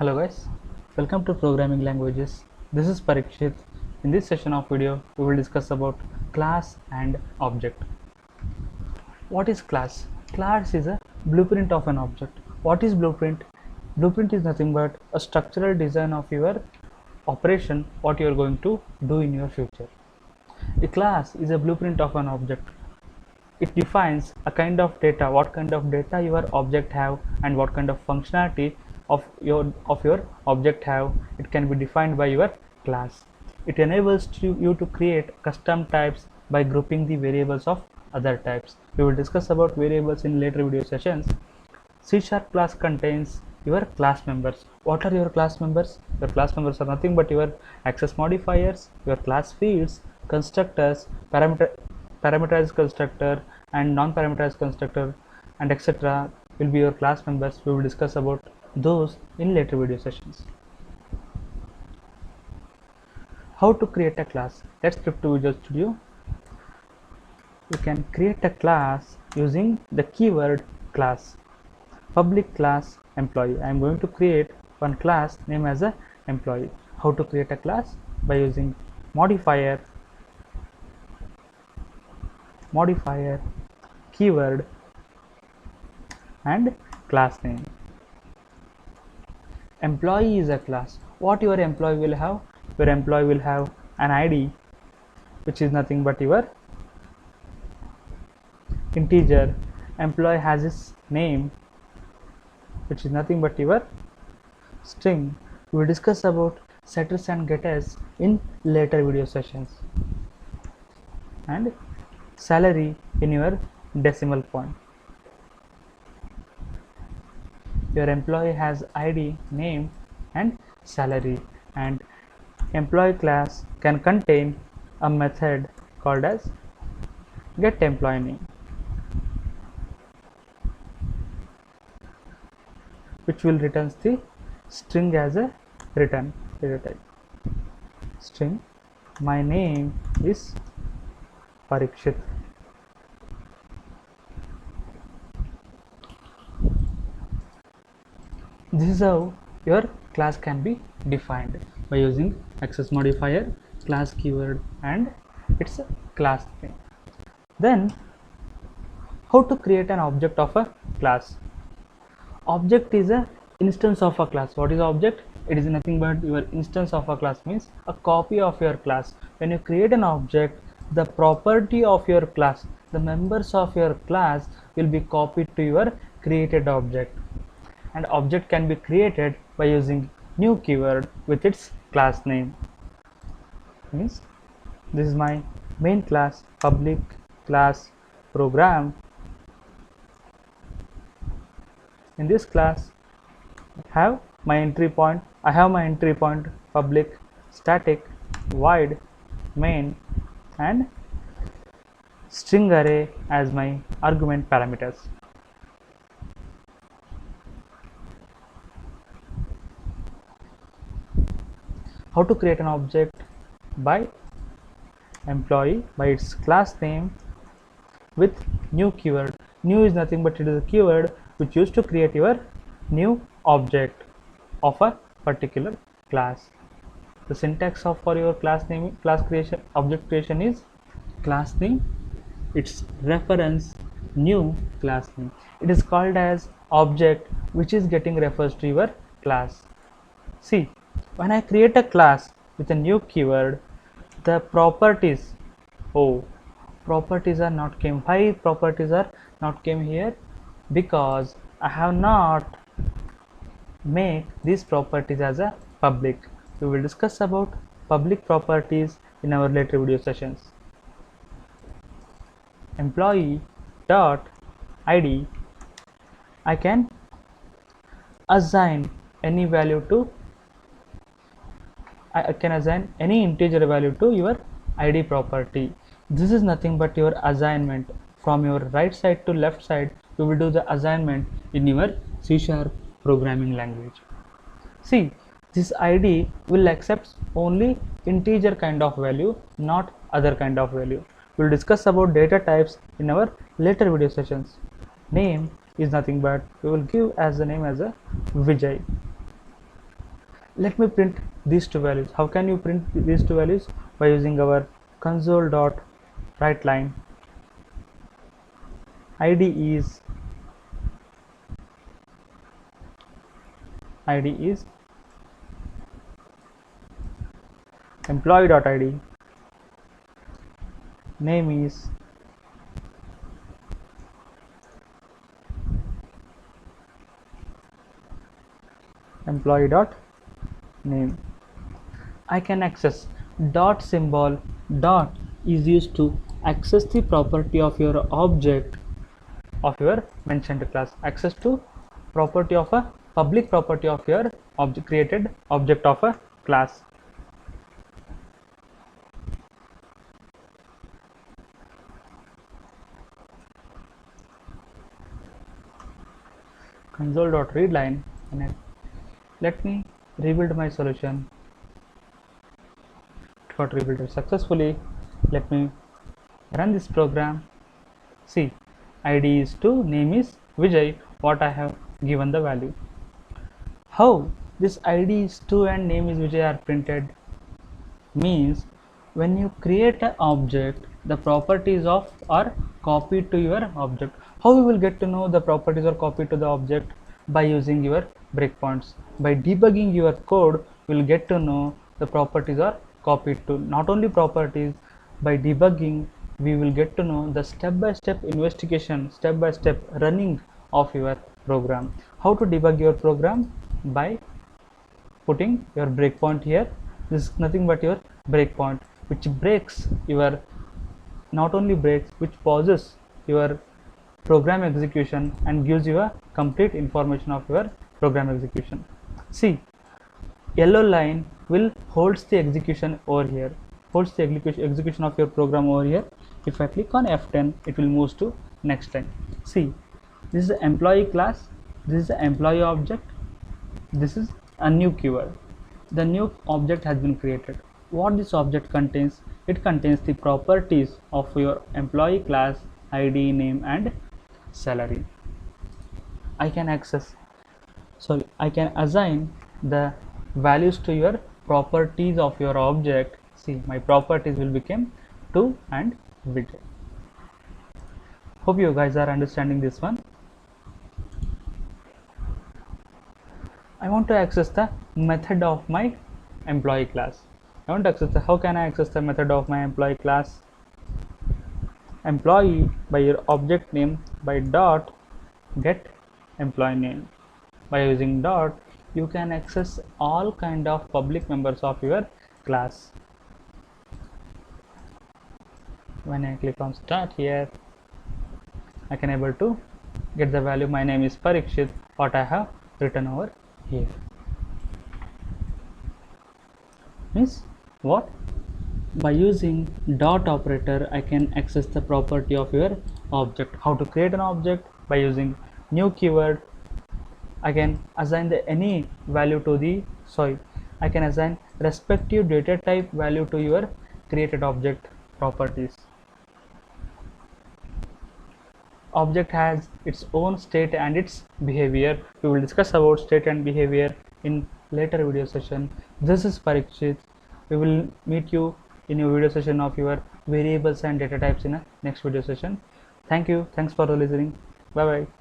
Hello guys, welcome to Programming Languages. This is Parikshit. In this session of video, we will discuss about class and object. What is class? Class is a blueprint of an object. What is blueprint? Blueprint is nothing but a structural design of your operation, what you are going to do in your future. A class is a blueprint of an object. It defines a kind of data, what kind of data your object have and what kind of functionality of your object have. It can be defined by your class. It enables you to create custom types by grouping the variables of other types. We will discuss about variables in later video sessions. C# class contains your class members. What are your class members? Your class members are nothing but your access modifiers, your class fields, constructors, parameterized constructor and non-parameterized constructor, and etc. will be your class members. We will discuss about those in later video sessions. How to create a class? Let's flip to Visual Studio. You can create a class using the keyword class. Public class employee. I am going to create one class name as a employee. How to create a class? By using modifier, keyword and class name. Employee is a class. What your employee will have? Your employee will have an ID, which is nothing but your integer. Employee has his name, which is nothing but your string. We will discuss about setters and getters in later video sessions. And salary in your decimal point. Your employee has ID, name and salary, and employee class can contain a method called as getEmployeeName, which will returns the string as a return data type. String, my name is Parikshit. This is how your class can be defined by using access modifier, class keyword and its class name. Then how to create an object of a class? Object is a instance of a class. What is object? It is nothing but your instance of a class, means a copy of your class. When you create an object, the property of your class, the members of your class will be copied to your created object. And object can be created by using new keyword with its class name. Means this is my main class, public class program. In this class I have my entry point public static void main and string array as my argument parameters. How to create an object? By employee, by its class name with new keyword. New is nothing but it is a keyword which used to create your new object of a particular class. The syntax of for your class name, class creation, object creation is class name, its reference, new class name. It is called as object which is getting refers to your class. See, when I create a class with a new keyword, the properties, properties are not came. Why properties are not came here? Because I have not make these properties as a public. We will discuss about public properties in our later video sessions. Employee dot ID, I can assign any value to, I can assign any integer value to your ID property. This is nothing but your assignment. From your right side to left side, you will do the assignment in your C# programming language. See, this ID will accept only integer kind of value, not other kind of value. We will discuss about data types in our later video sessions. Name is nothing but we will give as the name as a Vijay. Let me print these two values. How can you print these two values? By using our console dot write line. id is employee dot id, name is employee dot name. I can access dot symbol. Dot is used to access the property of your object of your mentioned class. Access to property of a public property of your object, created object of a class. Console.readline, and let me rebuild my solution. It got rebuilt successfully. Let me run this program. See, id is 2, name is Vijay, what I have given the value. How this id is 2 and name is Vijay are printed means when you create an object, the properties of are copied to your object. How you will get to know the properties are copied to the object? By using your breakpoints. By debugging your code, you will get to know the properties are copied to. Not only properties, by debugging we will get to know the step-by-step investigation, step-by-step running of your program. How to debug your program? By putting your breakpoint here. This is nothing but your breakpoint, which breaks your, not only breaks, which pauses your program execution and gives you a complete information of your program execution. See, yellow line will holds the execution over here, holds the execution of your program over here. If I click on F10, it will move to next line. See, this is the employee class, this is the employee object, this is a new keyword. The new object has been created. What this object contains? It contains the properties of your employee class, id, name and salary. I can assign the values to your properties of your object. See, my properties will become 2 and Vijay. Hope you guys are understanding this one. I want to access the method of my employee class. How can I access the method of my employee class? Employee by your object name by dot get employee name. By using dot, you can access all kind of public members of your class. When I click on start here, I can able to get the value. My name is Parikshit, what I have written over here. Means what? By using dot operator, I can access the property of your object. How to create an object? By using new keyword. I can assign any value to the, I can assign respective data type value to your created object properties. Object has its own state and its behavior. We will discuss about state and behavior in later video session. This is Parikshit. We will meet you in a video session of your variables and data types in a next video session. Thank you. Thanks for listening. Bye bye.